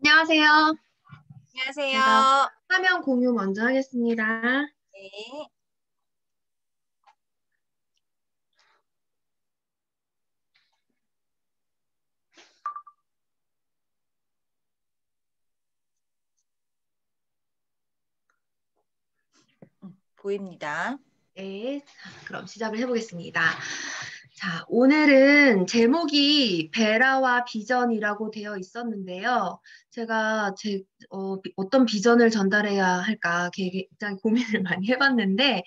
안녕하세요. 제가 안녕하세요. 화면 공유 먼저 하겠습니다. 네. 보입니다. 네, 그럼 시작을 해보겠습니다. 자, 오늘은 제목이 베라와 비전이라고 되어 있었는데요. 제가 어떤 비전을 전달해야 할까 굉장히 고민을 많이 해봤는데,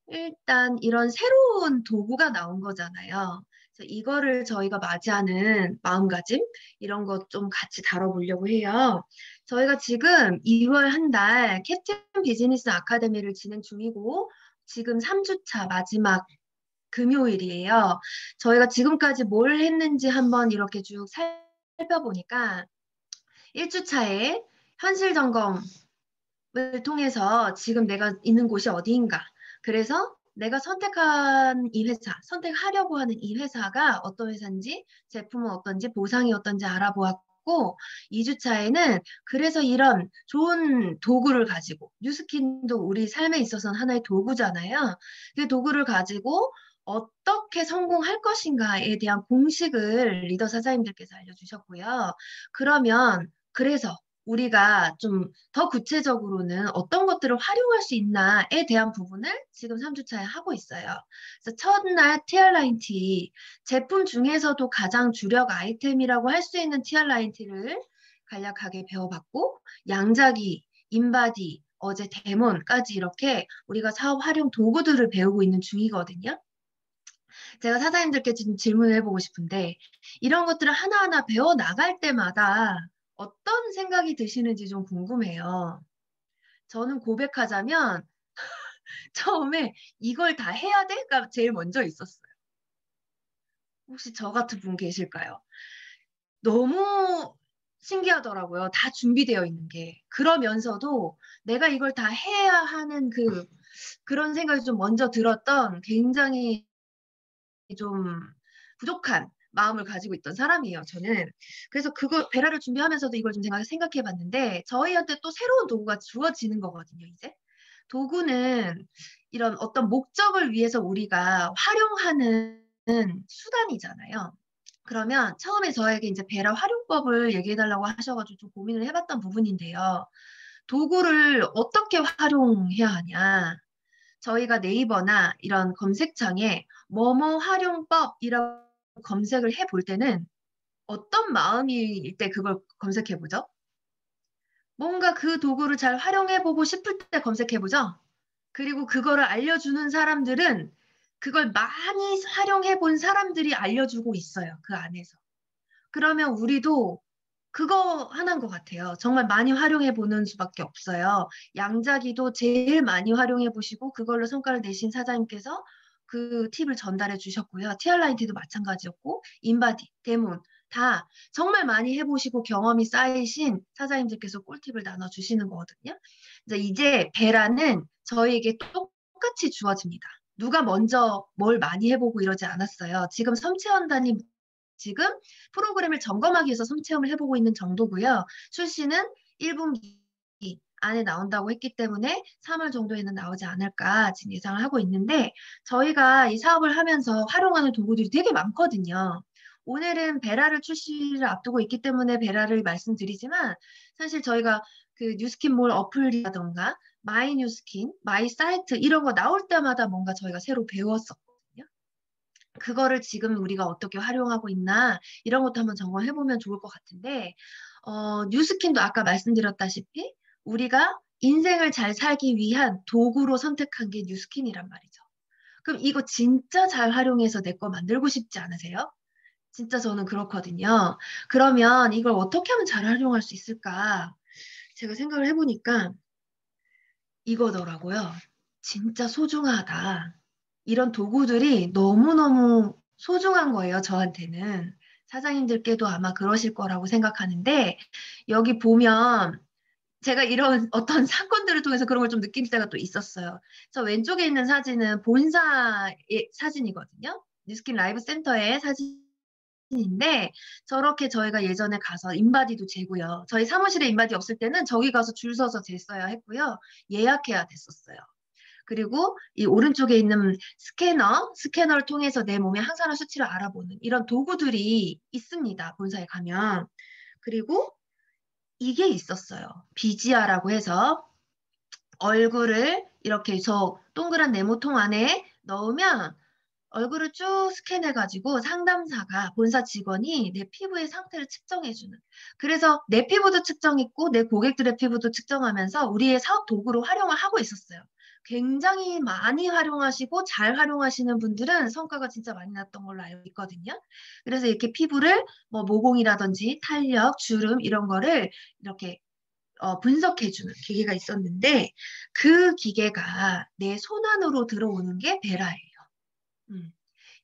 일단 이런 새로운 도구가 나온 거잖아요. 그래서 이거를 저희가 맞이하는 마음가짐, 이런 것 좀 같이 다뤄보려고 해요. 저희가 지금 2월 한 달 캡틴 비즈니스 아카데미를 진행 중이고, 지금 3주차 마지막 금요일이에요. 저희가 지금까지 뭘 했는지 한번 이렇게 쭉 살펴보니까 1주차에 현실 점검을 통해서 지금 내가 있는 곳이 어디인가. 그래서 내가 선택한 이 회사, 선택하려고 하는 이 회사가 어떤 회사인지, 제품은 어떤지, 보상이 어떤지 알아보았고, 2주차에는 그래서 이런 좋은 도구를 가지고, 뉴스킨도 우리 삶에 있어서는 하나의 도구잖아요. 그 도구를 가지고 어떻게 성공할 것인가에 대한 공식을 리더 사장님들께서 알려주셨고요. 그러면 그래서 우리가 좀 더 구체적으로는 어떤 것들을 활용할 수 있나에 대한 부분을 지금 3주차에 하고 있어요. 그래서 첫날 TR9T, 제품 중에서도 가장 주력 아이템이라고 할 수 있는 TR9T를 간략하게 배워봤고, 양자기, 인바디, 어제 데몬까지 이렇게 우리가 사업 활용 도구들을 배우고 있는 중이거든요. 제가 사장님들께 지금 질문을 해보고 싶은데, 이런 것들을 하나하나 배워 나갈 때마다 어떤 생각이 드시는지 좀 궁금해요. 저는 고백하자면 처음에 이걸 다 해야 돼?가 제일 먼저 있었어요. 혹시 저 같은 분 계실까요? 너무 신기하더라고요. 다 준비되어 있는 게. 그러면서도 내가 이걸 다 해야 하는 그런 생각이 좀 먼저 들었던 굉장히 좀 부족한 마음을 가지고 있던 사람이에요, 저는. 그래서 베라를 준비하면서도 이걸 좀 생각해 봤는데, 저희한테 또 새로운 도구가 주어지는 거거든요, 이제. 도구는 이런 어떤 목적을 위해서 우리가 활용하는 수단이잖아요. 그러면 처음에 저에게 이제 베라 활용법을 얘기해달라고 하셔가지고 좀 고민을 해봤던 부분인데요. 도구를 어떻게 활용해야 하냐. 저희가 네이버나 이런 검색창에 뭐뭐 활용법이라고 검색을 해볼 때는 어떤 마음일 때 그걸 검색해보죠? 뭔가 그 도구를 잘 활용해보고 싶을 때 검색해보죠? 그리고 그거를 알려주는 사람들은 그걸 많이 활용해본 사람들이 알려주고 있어요. 그 안에서. 그러면 우리도 그거 하나인 것 같아요. 정말 많이 활용해 보는 수밖에 없어요. 양자기도 제일 많이 활용해 보시고 그걸로 성과를 내신 사장님께서 그 팁을 전달해 주셨고요. TR9T도 마찬가지였고 인바디, 데몬 다 정말 많이 해보시고 경험이 쌓이신 사장님들께서 꿀팁을 나눠주시는 거거든요. 이제 베라는 저희에게 똑같이 주어집니다. 누가 먼저 뭘 많이 해보고 이러지 않았어요. 지금 섬체원단이 지금 프로그램을 점검하기 위해서 섬체험을 해보고 있는 정도고요. 출시는 1분기 안에 나온다고 했기 때문에 3월 정도에는 나오지 않을까 지금 예상을 하고 있는데 저희가 이 사업을 하면서 활용하는 도구들이 되게 많거든요. 오늘은 베라를 출시를 앞두고 있기 때문에 베라를 말씀드리지만 사실 저희가 그 뉴스킨몰 어플이라던가 마이 뉴스킨, 마이 사이트 이런 거 나올 때마다 뭔가 저희가 새로 배웠었거든요. 그거를 지금 우리가 어떻게 활용하고 있나 이런 것도 한번 점검해보면 좋을 것 같은데 뉴스킨도 아까 말씀드렸다시피 우리가 인생을 잘 살기 위한 도구로 선택한 게 뉴스킨이란 말이죠. 그럼 이거 진짜 잘 활용해서 내 거 만들고 싶지 않으세요? 진짜 저는 그렇거든요. 그러면 이걸 어떻게 하면 잘 활용할 수 있을까? 제가 생각을 해보니까 이거더라고요. 진짜 소중하다. 이런 도구들이 너무너무 소중한 거예요, 저한테는. 사장님들께도 아마 그러실 거라고 생각하는데, 여기 보면 제가 이런 어떤 사건들을 통해서 그런 걸 좀 느낄 때가 또 있었어요. 저 왼쪽에 있는 사진은 본사의 사진이거든요. 뉴스킨 라이브 센터의 사진 인데 저렇게 저희가 예전에 가서 인바디도 재고요. 저희 사무실에 인바디 없을 때는 저기 가서 줄 서서 쟀어야 했고요. 예약해야 됐었어요. 그리고 이 오른쪽에 있는 스캐너를 통해서 내 몸의 항산화 수치를 알아보는 이런 도구들이 있습니다. 본사에 가면. 그리고 이게 있었어요. 비지아라고 해서 얼굴을 이렇게 저 동그란 네모통 안에 넣으면 얼굴을 쭉 스캔해가지고 상담사가 본사 직원이 내 피부의 상태를 측정해주는. 그래서 내 피부도 측정했고 내 고객들의 피부도 측정하면서 우리의 사업 도구로 활용을 하고 있었어요. 굉장히 많이 활용하시고 잘 활용하시는 분들은 성과가 진짜 많이 났던 걸로 알고 있거든요. 그래서 이렇게 피부를 뭐 모공이라든지 탄력, 주름 이런 거를 이렇게 분석해주는 기계가 있었는데 그 기계가 내 손안으로 들어오는 게 베라예요. 음.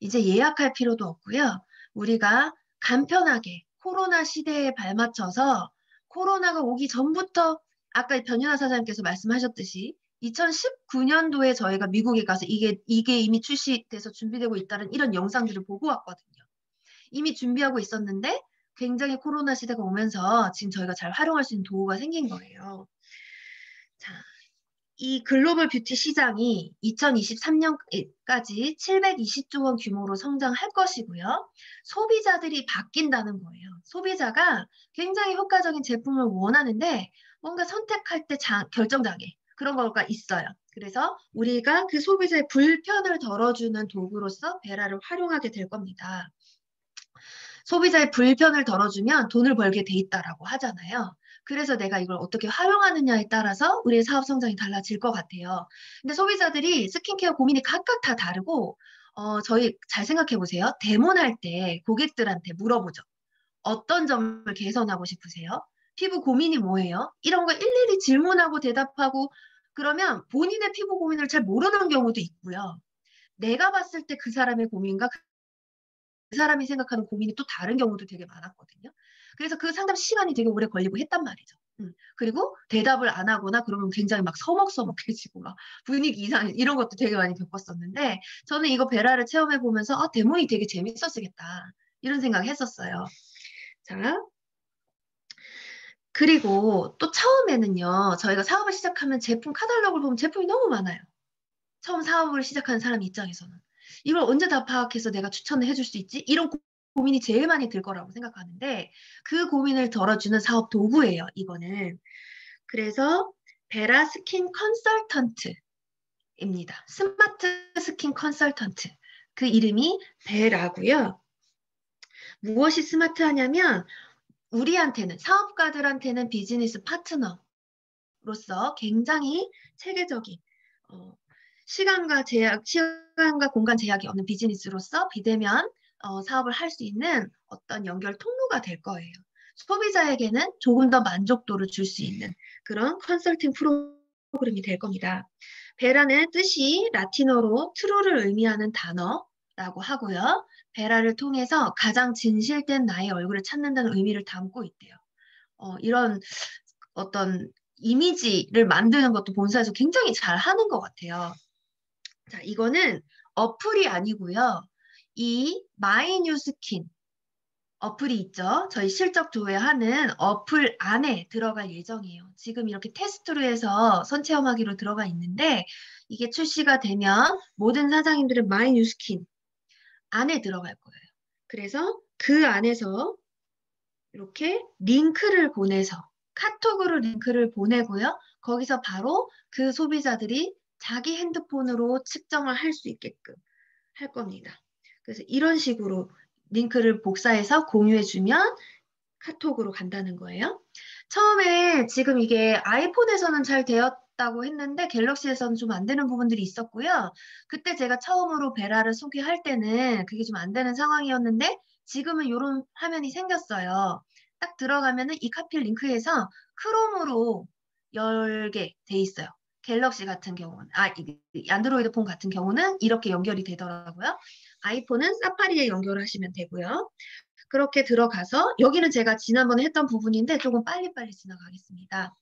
이제 예약할 필요도 없고요. 우리가 간편하게 코로나 시대에 발맞춰서 코로나가 오기 전부터 아까 변윤아 사장님께서 말씀하셨듯이 2019년도에 저희가 미국에 가서 이게 이미 출시돼서 준비되고 있다는 이런 영상들을 보고 왔거든요. 이미 준비하고 있었는데 굉장히 코로나 시대가 오면서 지금 저희가 잘 활용할 수 있는 도구가 생긴 거예요. 자, 이 글로벌 뷰티 시장이 2023년까지 720조 원 규모로 성장할 것이고요. 소비자들이 바뀐다는 거예요. 소비자가 굉장히 효과적인 제품을 원하는데 뭔가 선택할 때 결정장애 그런 거가 있어요. 그래서 우리가 그 소비자의 불편을 덜어주는 도구로서 베라를 활용하게 될 겁니다. 소비자의 불편을 덜어주면 돈을 벌게 돼 있다라고 하잖아요. 그래서 내가 이걸 어떻게 활용하느냐에 따라서 우리의 사업 성장이 달라질 것 같아요. 근데 소비자들이 스킨케어 고민이 각각 다 다르고, 저희 잘 생각해 보세요. 데모할 때 고객들한테 물어보죠. 어떤 점을 개선하고 싶으세요? 피부 고민이 뭐예요? 이런 거 일일이 질문하고 대답하고 그러면 본인의 피부 고민을 잘 모르는 경우도 있고요. 내가 봤을 때 그 사람의 고민과 그 사람이 생각하는 고민이 또 다른 경우도 되게 많았거든요. 그래서 그 상담 시간이 되게 오래 걸리고 했단 말이죠. 그리고 대답을 안 하거나 그러면 굉장히 막 서먹서먹해지고 막 분위기 이상 이런 것도 되게 많이 겪었었는데 저는 이거 베라를 체험해 보면서 데모이 되게 재밌었겠다 이런 생각 했었어요. 자, 그리고 또 처음에는요 저희가 사업을 시작하면 제품 카탈로그를 보면 제품이 너무 많아요. 처음 사업을 시작하는 사람 입장에서는 이걸 언제 다 파악해서 내가 추천을 해줄 수 있지? 이런 고민이 제일 많이 들 거라고 생각하는데 그 고민을 덜어주는 사업 도구예요, 이거는. 그래서 베라 스킨 컨설턴트입니다. 스마트 스킨 컨설턴트. 그 이름이 베라고요. 무엇이 스마트하냐면 우리한테는 사업가들한테는 비즈니스 파트너로서 굉장히 체계적인 시간과 공간 제약이 없는 비즈니스로서 비대면 사업을 할 수 있는 어떤 연결 통로가 될 거예요. 소비자에게는 조금 더 만족도를 줄 수 있는 그런 컨설팅 프로그램이 될 겁니다. 베라는 뜻이 라틴어로 트루를 의미하는 단어라고 하고요. 베라를 통해서 가장 진실된 나의 얼굴을 찾는다는 의미를 담고 있대요. 이런 어떤 이미지를 만드는 것도 본사에서 굉장히 잘 하는 것 같아요. 자, 이거는 어플이 아니고요. 이 마이뉴스킨 어플이 있죠. 저희 실적 조회하는 어플 안에 들어갈 예정이에요. 지금 이렇게 테스트로 해서 선체험하기로 들어가 있는데 이게 출시가 되면 모든 사장님들은 마이뉴스킨 안에 들어갈 거예요. 그래서 그 안에서 이렇게 링크를 보내서 카톡으로 링크를 보내고요. 거기서 바로 그 소비자들이 자기 핸드폰으로 측정을 할 수 있게끔 할 겁니다. 그래서 이런 식으로 링크를 복사해서 공유해주면 카톡으로 간다는 거예요. 처음에 지금 이게 아이폰에서는 잘 되었다고 했는데 갤럭시에서는 좀 안 되는 부분들이 있었고요. 그때 제가 처음으로 베라를 소개할 때는 그게 좀 안 되는 상황이었는데 지금은 이런 화면이 생겼어요. 딱 들어가면은 이 카피 링크에서 크롬으로 열게 돼 있어요. 갤럭시 같은 경우는 안드로이드 폰 같은 경우는 이렇게 연결이 되더라고요. 아이폰은 사파리에 연결하시면 되고요. 그렇게 들어가서 여기는 제가 지난번에 했던 부분인데 조금 빨리빨리 지나가겠습니다.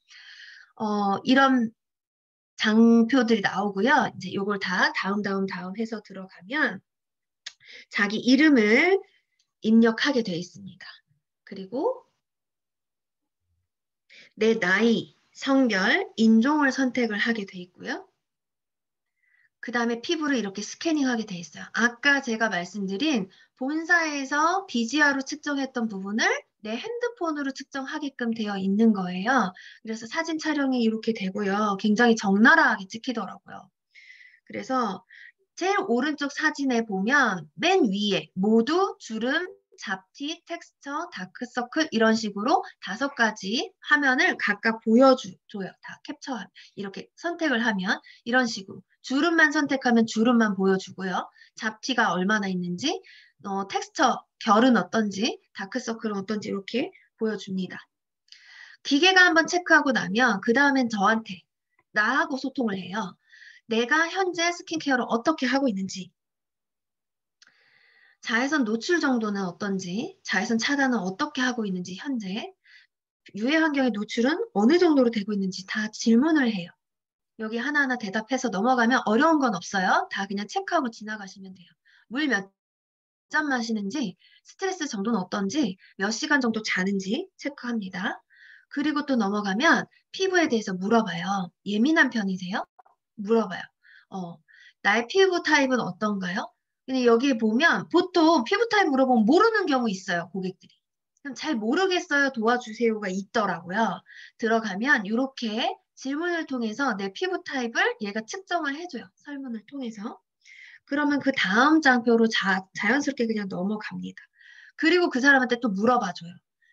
이런 장표들이 나오고요. 이제 이걸 다 다음 해서 들어가면 자기 이름을 입력하게 되어 있습니다. 그리고 내 나이, 성별, 인종을 선택을 하게 돼 있고요. 그 다음에 피부를 이렇게 스캐닝하게 돼 있어요. 아까 제가 말씀드린 본사에서 BGR로 측정했던 부분을 내 핸드폰으로 측정하게끔 되어 있는 거예요. 그래서 사진 촬영이 이렇게 되고요. 굉장히 적나라하게 찍히더라고요. 그래서 제일 오른쪽 사진에 보면 맨 위에 모두 주름, 잡티, 텍스처, 다크서클 이런 식으로 5가지 화면을 각각 보여줘요. 다 캡처하면 이렇게 선택을 하면 이런 식으로 주름만 선택하면 주름만 보여주고요. 잡티가 얼마나 있는지, 텍스처, 결은 어떤지, 다크서클은 어떤지 이렇게 보여줍니다. 기계가 한번 체크하고 나면 그 다음엔 저한테 나하고 소통을 해요. 내가 현재 스킨케어를 어떻게 하고 있는지, 자외선 노출 정도는 어떤지, 자외선 차단은 어떻게 하고 있는지 현재, 유해 환경의 노출은 어느 정도로 되고 있는지 다 질문을 해요. 여기 하나하나 대답해서 넘어가면 어려운 건 없어요. 다 그냥 체크하고 지나가시면 돼요. 물 몇 잔 마시는지, 스트레스 정도는 어떤지, 몇 시간 정도 자는지 체크합니다. 그리고 또 넘어가면 피부에 대해서 물어봐요. 예민한 편이세요? 물어봐요. 어, 나의 피부 타입은 어떤가요? 근데 여기 보면 보통 피부 타입 물어보면 모르는 경우 있어요, 고객들이. 그럼 잘 모르겠어요, 도와주세요가 있더라고요. 들어가면 이렇게 질문을 통해서 내 피부 타입을 얘가 측정을 해줘요. 설문을 통해서. 그러면 그 다음 장표로 자연스럽게 그냥 넘어갑니다. 그리고 그 사람한테 또 물어봐줘요.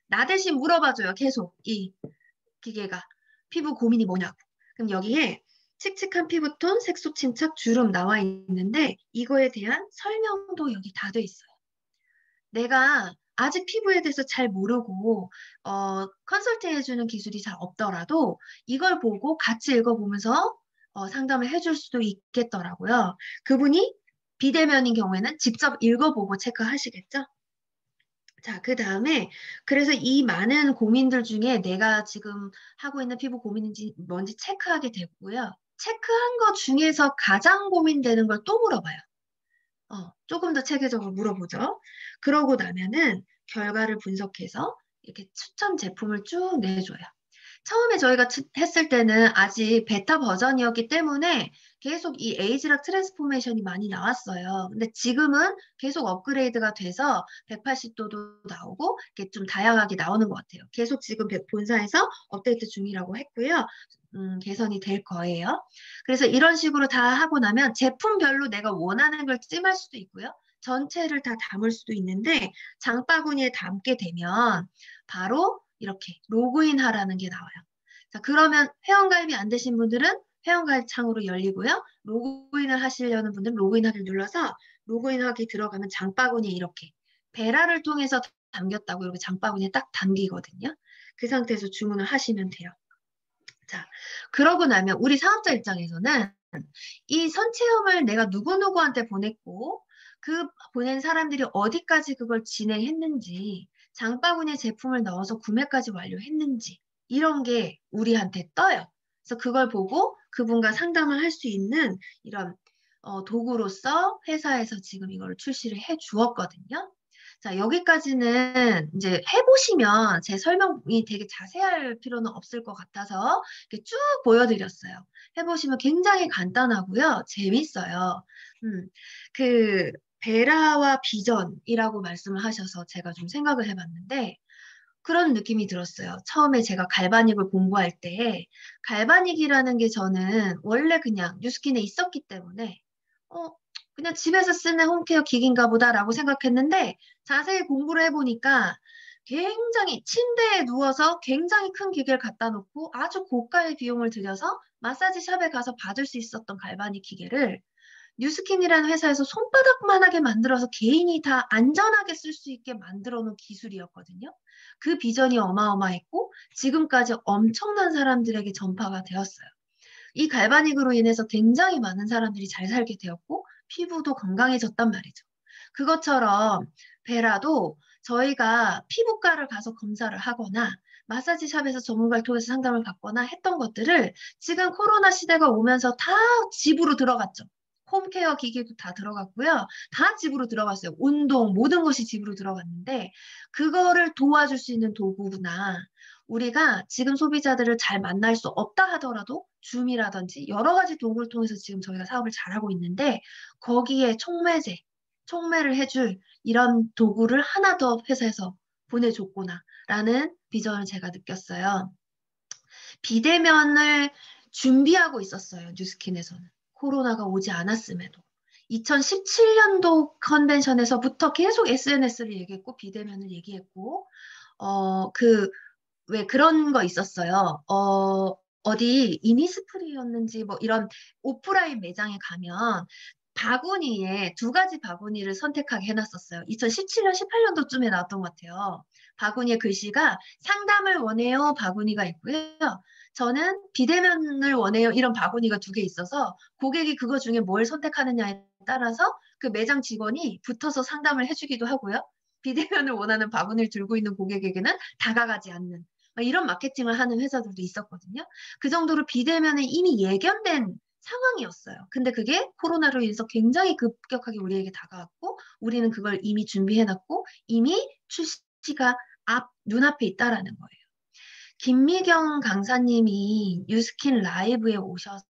나 대신 물어봐줘요, 계속. 이 기계가. 피부 고민이 뭐냐고. 그럼 여기에 칙칙한 피부톤, 색소 침착, 주름 나와 있는데 이거에 대한 설명도 여기 다 돼 있어요. 내가 아직 피부에 대해서 잘 모르고 컨설팅 해주는 기술이 잘 없더라도 이걸 보고 같이 읽어보면서 상담을 해줄 수도 있겠더라고요. 그분이 비대면인 경우에는 직접 읽어보고 체크하시겠죠? 자, 그 다음에 그래서 이 많은 고민들 중에 내가 지금 하고 있는 피부 고민인지 뭔지 체크하게 되고요. 체크한 것 중에서 가장 고민되는 걸 또 물어봐요. 조금 더 체계적으로 물어보죠. 그러고 나면은 결과를 분석해서 이렇게 추천 제품을 쭉 내줘요. 처음에 저희가 했을 때는 아직 베타 버전이었기 때문에 계속 이 에이지락 트랜스포메이션이 많이 나왔어요. 근데 지금은 계속 업그레이드가 돼서 180도도 나오고 이렇게 좀 다양하게 나오는 것 같아요. 계속 지금 본사에서 업데이트 중이라고 했고요. 개선이 될 거예요. 그래서 이런 식으로 다 하고 나면 제품별로 내가 원하는 걸 찜할 수도 있고요. 전체를 다 담을 수도 있는데 장바구니에 담게 되면 바로 이렇게 로그인 하라는 게 나와요. 자, 그러면 회원가입이 안 되신 분들은 회원가입 창으로 열리고요. 로그인을 하시려는 분들은 로그인하기를 눌러서 로그인하기 들어가면 장바구니에 이렇게 베라를 통해서 담겼다고 이렇게 장바구니에 딱 담기거든요. 그 상태에서 주문을 하시면 돼요. 자, 그러고 나면 우리 사업자 입장에서는 이 선체험을 내가 누구누구한테 보냈고 그 보낸 사람들이 어디까지 그걸 진행했는지 장바구니에 제품을 넣어서 구매까지 완료했는지 이런 게 우리한테 떠요. 그래서 그걸 보고 그분과 상담을 할 수 있는 이런 도구로서 회사에서 지금 이걸 출시를 해 주었거든요. 자, 여기까지는 이제 해보시면 제 설명이 되게 자세할 필요는 없을 것 같아서 이렇게 쭉 보여드렸어요. 해보시면 굉장히 간단하고요. 재밌어요. 그 베라와 비전이라고 말씀을 하셔서 제가 좀 생각을 해봤는데 그런 느낌이 들었어요. 처음에 제가 갈바닉을 공부할 때 갈바닉이라는 게 저는 원래 그냥 뉴스킨에 있었기 때문에 그냥 집에서 쓰는 홈케어 기기인가 보다라고 생각했는데 자세히 공부를 해보니까 굉장히 침대에 누워서 굉장히 큰 기계를 갖다 놓고 아주 고가의 비용을 들여서 마사지 샵에 가서 받을 수 있었던 갈바닉 기계를 뉴스킨이라는 회사에서 손바닥만하게 만들어서 개인이 다 안전하게 쓸 수 있게 만들어 놓은 기술이었거든요. 그 비전이 어마어마했고 지금까지 엄청난 사람들에게 전파가 되었어요. 이 갈바닉으로 인해서 굉장히 많은 사람들이 잘 살게 되었고 피부도 건강해졌단 말이죠. 그것처럼 베라도 저희가 피부과를 가서 검사를 하거나 마사지 샵에서 전문가를 통해서 상담을 받거나 했던 것들을 지금 코로나 시대가 오면서 다 집으로 들어갔죠. 홈케어 기기도 다 들어갔고요. 다 집으로 들어갔어요. 운동, 모든 것이 집으로 들어갔는데 그거를 도와줄 수 있는 도구구나. 우리가 지금 소비자들을 잘 만날 수 없다 하더라도 줌이라든지 여러 가지 도구를 통해서 지금 저희가 사업을 잘하고 있는데 거기에 촉매를 해줄 이런 도구를 하나 더 회사에서 보내줬구나 라는 비전을 제가 느꼈어요. 비대면을 준비하고 있었어요. 뉴스킨에서는. 코로나가 오지 않았음에도. 2017년도 컨벤션에서부터 계속 SNS를 얘기했고, 비대면을 얘기했고, 왜 그런 거 있었어요. 어디 이니스프리였는지 뭐 이런 오프라인 매장에 가면 바구니에 두 가지 바구니를 선택하게 해놨었어요. 2017년, 18년도쯤에 나왔던 것 같아요. 바구니에 글씨가 상담을 원해요 바구니가 있고요. 저는 비대면을 원해요 이런 바구니가 두 개 있어서 고객이 그거 중에 뭘 선택하느냐에 따라서 그 매장 직원이 붙어서 상담을 해주기도 하고요. 비대면을 원하는 바구니를 들고 있는 고객에게는 다가가지 않는 이런 마케팅을 하는 회사들도 있었거든요. 그 정도로 비대면에 이미 예견된 상황이었어요. 근데 그게 코로나로 인해서 굉장히 급격하게 우리에게 다가왔고 우리는 그걸 이미 준비해놨고 이미 출시가 눈앞에 있다라는 거예요. 김미경 강사님이 뉴스킨 라이브에 오셔서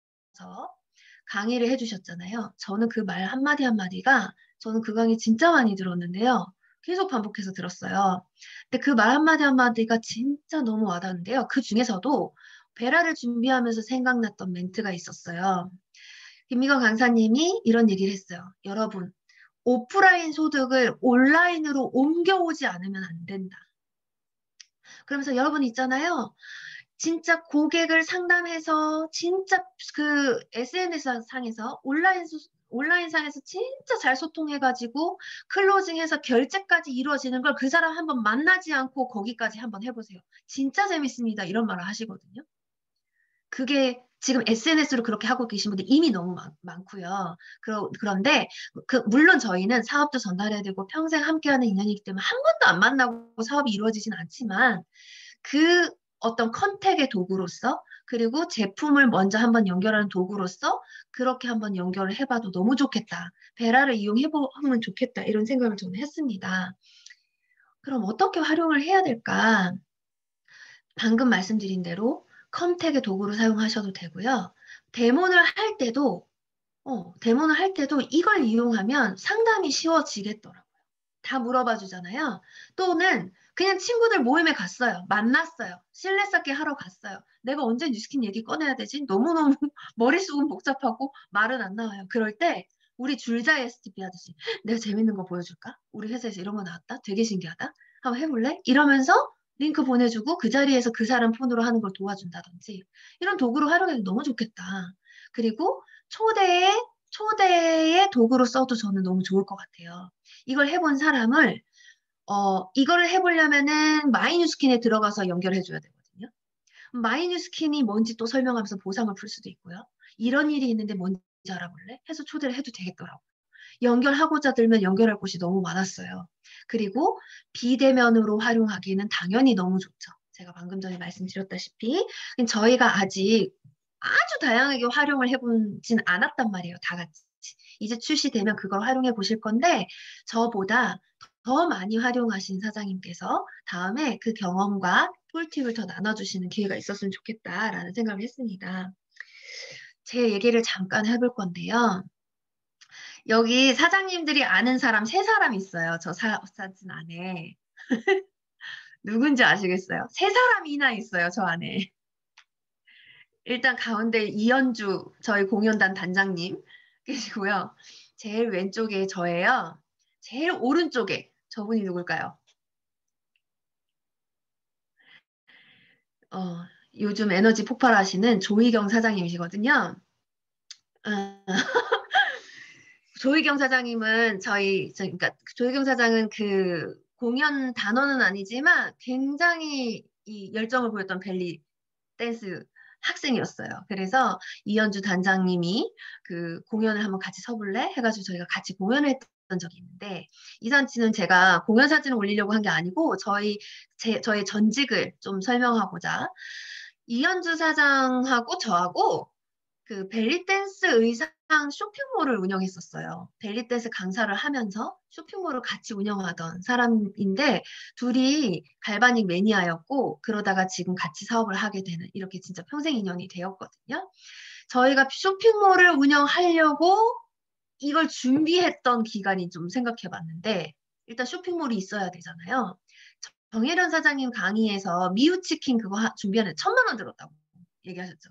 강의를 해주셨잖아요. 저는 그 말 한마디 한마디가 저는 그 강의 진짜 많이 들었는데요. 계속 반복해서 들었어요. 근데 그 말 한마디 한마디가 진짜 너무 와닿는데요. 그 중에서도 베라를 준비하면서 생각났던 멘트가 있었어요. 김미경 강사님이 이런 얘기를 했어요. 여러분, 오프라인 소득을 온라인으로 옮겨오지 않으면 안 된다. 그러면서 여러분 있잖아요. 진짜 고객을 상담해서 진짜 그 SNS 상에서 온라인 상에서 진짜 잘 소통해가지고 클로징해서 결제까지 이루어지는 걸 그 사람 한번 만나지 않고 거기까지 한번 해보세요. 진짜 재밌습니다. 이런 말을 하시거든요. 그게 지금 SNS로 그렇게 하고 계신 분들 이미 너무 많고요. 그런데 물론 저희는 사업도 전달해야 되고 평생 함께하는 인연이기 때문에 한 번도 안 만나고 사업이 이루어지진 않지만 그 어떤 컨택의 도구로서 그리고 제품을 먼저 한번 연결하는 도구로서 그렇게 한번 연결을 해봐도 너무 좋겠다. 베라를 이용해보면 좋겠다. 이런 생각을 저는 했습니다. 그럼 어떻게 활용을 해야 될까? 방금 말씀드린 대로 컨택의 도구로 사용하셔도 되고요. 데모를 할 때도 이걸 이용하면 상담이 쉬워지겠더라고요. 다 물어봐 주잖아요. 또는 그냥 친구들 모임에 갔어요. 만났어요. 실내 쌓기 하러 갔어요. 내가 언제 뉴스킨 얘기 꺼내야 되지? 너무너무 머릿속은 복잡하고 말은 안 나와요. 그럴 때 우리 줄자 STP 하듯이 내가 재밌는 거 보여줄까? 우리 회사에서 이런 거 나왔다? 되게 신기하다? 한번 해볼래? 이러면서 링크 보내주고 그 자리에서 그 사람 폰으로 하는 걸 도와준다든지 이런 도구로 활용해도 너무 좋겠다. 그리고 초대의 도구로 써도 저는 너무 좋을 것 같아요. 이걸 해본 사람을 이거를 해보려면은 마이뉴스킨에 들어가서 연결해줘야 되거든요. 마이뉴스킨이 뭔지 또 설명하면서 보상을 풀 수도 있고요. 이런 일이 있는데 뭔지 알아볼래? 해서 초대를 해도 되겠더라고요. 연결하고자 들면 연결할 곳이 너무 많았어요. 그리고 비대면으로 활용하기는 당연히 너무 좋죠. 제가 방금 전에 말씀드렸다시피 저희가 아직 아주 다양하게 활용을 해보진 않았단 말이에요. 다 같이. 이제 출시되면 그걸 활용해 보실 건데 저보다 더 많이 활용하신 사장님께서 다음에 그 경험과 꿀팁을 더 나눠주시는 기회가 있었으면 좋겠다라는 생각을 했습니다. 제 얘기를 잠깐 해볼 건데요. 여기 사장님들이 아는 사람 세 사람 있어요. 저 사진 안에. 누군지 아시겠어요? 세 사람이나 있어요. 저 안에. 일단 가운데 이현주 저희 공연단 단장님 계시고요. 제일 왼쪽에 저예요. 제일 오른쪽에 저분이 누굴까요? 요즘 에너지 폭발하시는 조희경 사장님이시거든요. 어, 조희경 사장님은 그러니까 조희경 사장은 그 공연 단원은 아니지만 굉장히 이 열정을 보였던 벨리 댄스 학생이었어요. 그래서 이현주 단장님이 그 공연을 한번 같이 서볼래? 해가지고 저희가 같이 공연을 했던 적이 있는데 이 사진은 제가 공연 사진을 올리려고 한 게 아니고 저의 전직을 좀 설명하고자 이현주 사장하고 저하고 그 벨리댄스 의상 쇼핑몰을 운영했었어요. 벨리댄스 강사를 하면서 쇼핑몰을 같이 운영하던 사람인데 둘이 갈바닉 매니아였고 그러다가 지금 같이 사업을 하게 되는 이렇게 진짜 평생 인연이 되었거든요. 저희가 쇼핑몰을 운영하려고 이걸 준비했던 기간이 좀 생각해 봤는데 일단 쇼핑몰이 있어야 되잖아요. 정혜련 사장님 강의에서 미우치킨 그거 준비하는데 1,000만 원 들었다고 얘기하셨죠.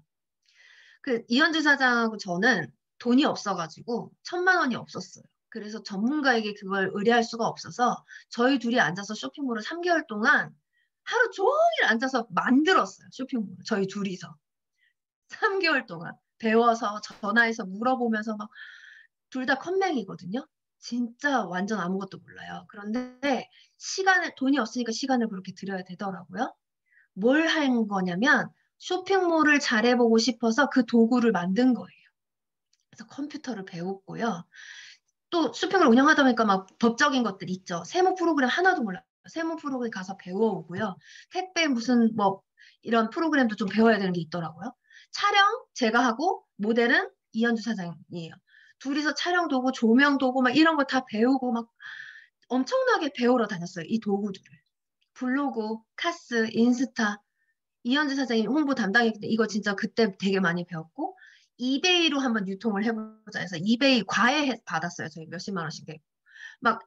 그 이현주 사장하고 저는 돈이 없어가지고 1,000만 원이 없었어요. 그래서 전문가에게 그걸 의뢰할 수가 없어서 저희 둘이 앉아서 쇼핑몰을 3개월 동안 하루 종일 앉아서 만들었어요. 쇼핑몰을 저희 둘이서 3개월 동안 배워서 전화해서 물어보면서 막 둘 다 컴맹이거든요. 진짜 완전 아무것도 몰라요. 그런데 돈이 없으니까 시간을 그렇게 들여야 되더라고요. 뭘 한 거냐면 쇼핑몰을 잘해보고 싶어서 그 도구를 만든 거예요. 그래서 컴퓨터를 배웠고요. 또 쇼핑을 운영하다 보니까 막 법적인 것들 있죠. 세무 프로그램 하나도 몰라요. 세무 프로그램 가서 배워오고요. 택배 무슨 뭐 이런 프로그램도 좀 배워야 되는 게 있더라고요. 촬영 제가 하고 모델은 이현주 사장이에요. 둘이서 촬영 도구, 조명 도구 막 이런 거 다 배우고 막 엄청나게 배우러 다녔어요. 이 도구들을. 블로그, 카스, 인스타, 이현주 사장님 홍보 담당했기 때문에 이거 진짜 그때 되게 많이 배웠고 이베이로 한번 유통을 해보자 해서 이베이 과외 받았어요. 저희 몇십만 원씩 내고. 막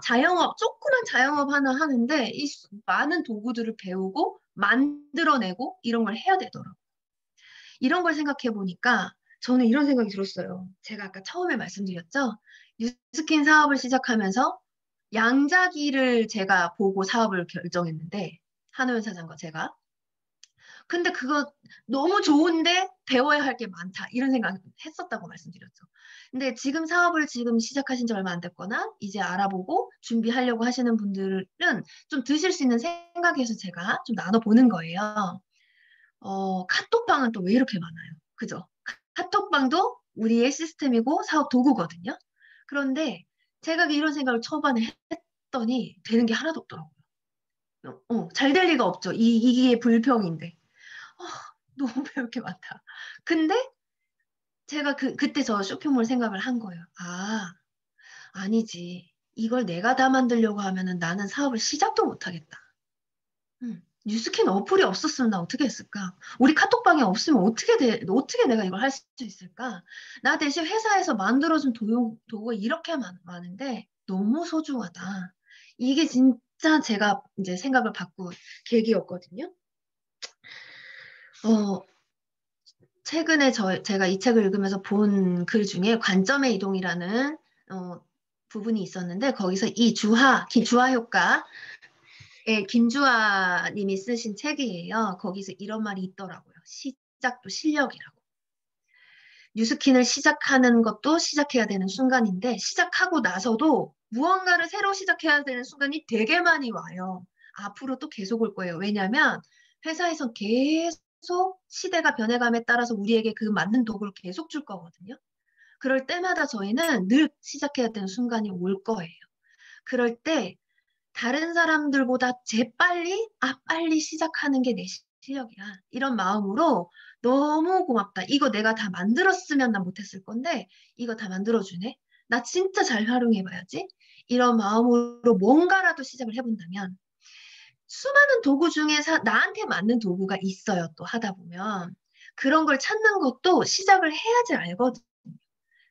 자영업, 조그만 자영업 하나 하는데 이 많은 도구들을 배우고 만들어내고 이런 걸 해야 되더라고요. 이런 걸 생각해 보니까 저는 이런 생각이 들었어요. 제가 아까 처음에 말씀드렸죠. 뉴스킨 사업을 시작하면서 양자기를 제가 보고 사업을 결정했는데 한우현 사장과 제가 근데 그거 너무 좋은데 배워야 할 게 많다. 이런 생각 했었다고 말씀드렸죠. 근데 지금 사업을 지금 시작하신 지 얼마 안 됐거나 이제 알아보고 준비하려고 하시는 분들은 좀 드실 수 있는 생각에서 제가 좀 나눠보는 거예요. 카톡방은 또 왜 이렇게 많아요? 그죠? 카톡방도 우리의 시스템이고 사업 도구거든요. 그런데 제가 이런 생각을 초반에 했더니 되는 게 하나도 없더라고요. 잘 될 리가 없죠. 이게 불평인데. 아, 너무 배울 게 많다. 근데 제가 그때 저 쇼핑몰 생각을 한 거예요. 아니지. 이걸 내가 다 만들려고 하면은 나는 사업을 시작도 못 하겠다. 뉴스캔 어플이 없었으면 나 어떻게 했을까? 우리 카톡방에 없으면 어떻게 내가 이걸 할 수 있을까? 나 대신 회사에서 만들어준 도구 이렇게 많은데 너무 소중하다. 이게 진짜 제가 이제 생각을 바꾼 계기였거든요. 어, 최근에 제가 이 책을 읽으면서 본 글 중에 관점의 이동이라는 부분이 있었는데 거기서 이 주화 효과 김주아 님이 쓰신 책이에요. 거기서 이런 말이 있더라고요. 시작도 실력이라고. 뉴스킨을 시작하는 것도 시작해야 되는 순간인데 시작하고 나서도 무언가를 새로 시작해야 되는 순간이 되게 많이 와요. 앞으로 또 계속 올 거예요. 왜냐하면 회사에서 계속 시대가 변해감에 따라서 우리에게 그 맞는 도구를 계속 줄 거거든요. 그럴 때마다 저희는 늘 시작해야 되는 순간이 올 거예요. 그럴 때 다른 사람들보다 빨리 시작하는 게 내 실력이야. 이런 마음으로 너무 고맙다. 이거 내가 다 만들었으면 난 못했을 건데 이거 다 만들어주네. 나 진짜 잘 활용해봐야지. 이런 마음으로 뭔가라도 시작을 해본다면 수많은 도구 중에 나한테 맞는 도구가 있어요. 또 하다 보면. 그런 걸 찾는 것도 시작을 해야지 알거든요.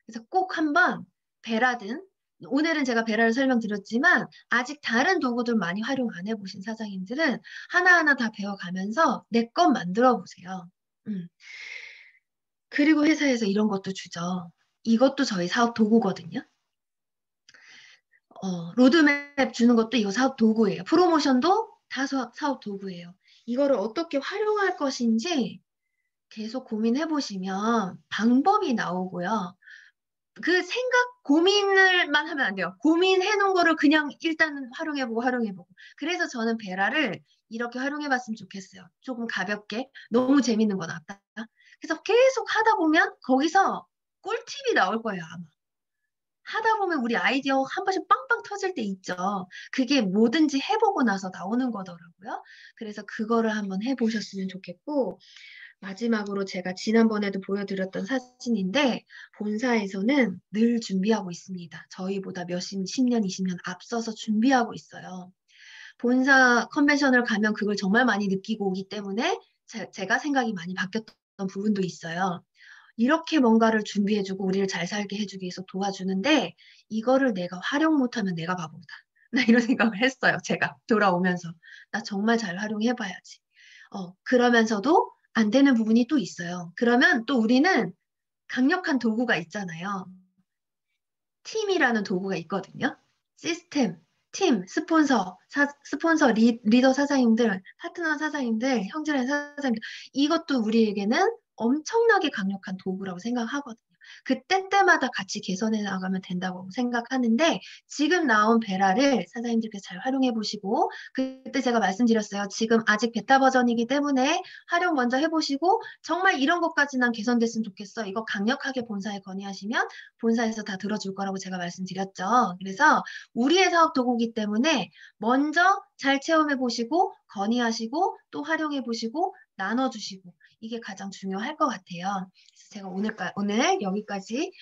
그래서 꼭 한번 베라든 오늘은 제가 베라를 설명드렸지만 아직 다른 도구들 많이 활용 안 해보신 사장님들은 하나하나 다 배워가면서 내 것 만들어 보세요. 그리고 회사에서 이런 것도 주죠. 이것도 저희 사업 도구거든요. 로드맵 주는 것도 이거 사업 도구예요. 프로모션도 다 사업 도구예요. 이거를 어떻게 활용할 것인지 계속 고민해 보시면 방법이 나오고요. 고민을만 하면 안 돼요. 고민해 놓은 거를 그냥 일단 활용해보고. 그래서 저는 베라를 이렇게 활용해봤으면 좋겠어요. 조금 가볍게. 너무 재밌는 건 없다. 그래서 계속 하다 보면 거기서 꿀팁이 나올 거예요, 아마. 하다 보면 우리 아이디어 한 번씩 빵빵 터질 때 있죠. 그게 뭐든지 해보고 나서 나오는 거더라고요. 그래서 그거를 한번 해보셨으면 좋겠고, 마지막으로 제가 지난번에도 보여드렸던 사진인데 본사에서는 늘 준비하고 있습니다. 저희보다 몇십 년, 20년 앞서서 준비하고 있어요. 본사 컨벤션을 가면 그걸 정말 많이 느끼고 오기 때문에 제가 생각이 많이 바뀌었던 부분도 있어요. 이렇게 뭔가를 준비해주고 우리를 잘 살게 해주기 위해서 도와주는데 이거를 내가 활용 못하면 내가 바보다. 나 이런 생각을 했어요. 제가 돌아오면서. 나 정말 잘 활용해봐야지. 그러면서도 안 되는 부분이 또 있어요. 그러면 또 우리는 강력한 도구가 있잖아요. 팀이라는 도구가 있거든요. 시스템, 팀, 스폰서, 리더 사장님들, 파트너 사장님들, 형제란 사장님들, 이것도 우리에게는 엄청나게 강력한 도구라고 생각하거든요. 그때때마다 같이 개선해 나가면 된다고 생각하는데 지금 나온 베라를 사장님들께서 잘 활용해 보시고 그때 제가 말씀드렸어요. 지금 아직 베타 버전이기 때문에 활용 먼저 해보시고 정말 이런 것까지 난 개선됐으면 좋겠어. 이거 강력하게 본사에 건의하시면 본사에서 다 들어줄 거라고 제가 말씀드렸죠. 그래서 우리의 사업 도구이기 때문에 먼저 잘 체험해 보시고 건의하시고 또 활용해 보시고 나눠주시고 이게 가장 중요할 것 같아요. 그래서 제가 오늘 여기까지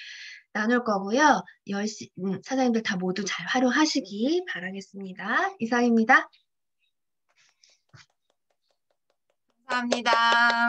나눌 거고요. 사장님들 다 모두 잘 활용하시기 바라겠습니다. 이상입니다. 감사합니다.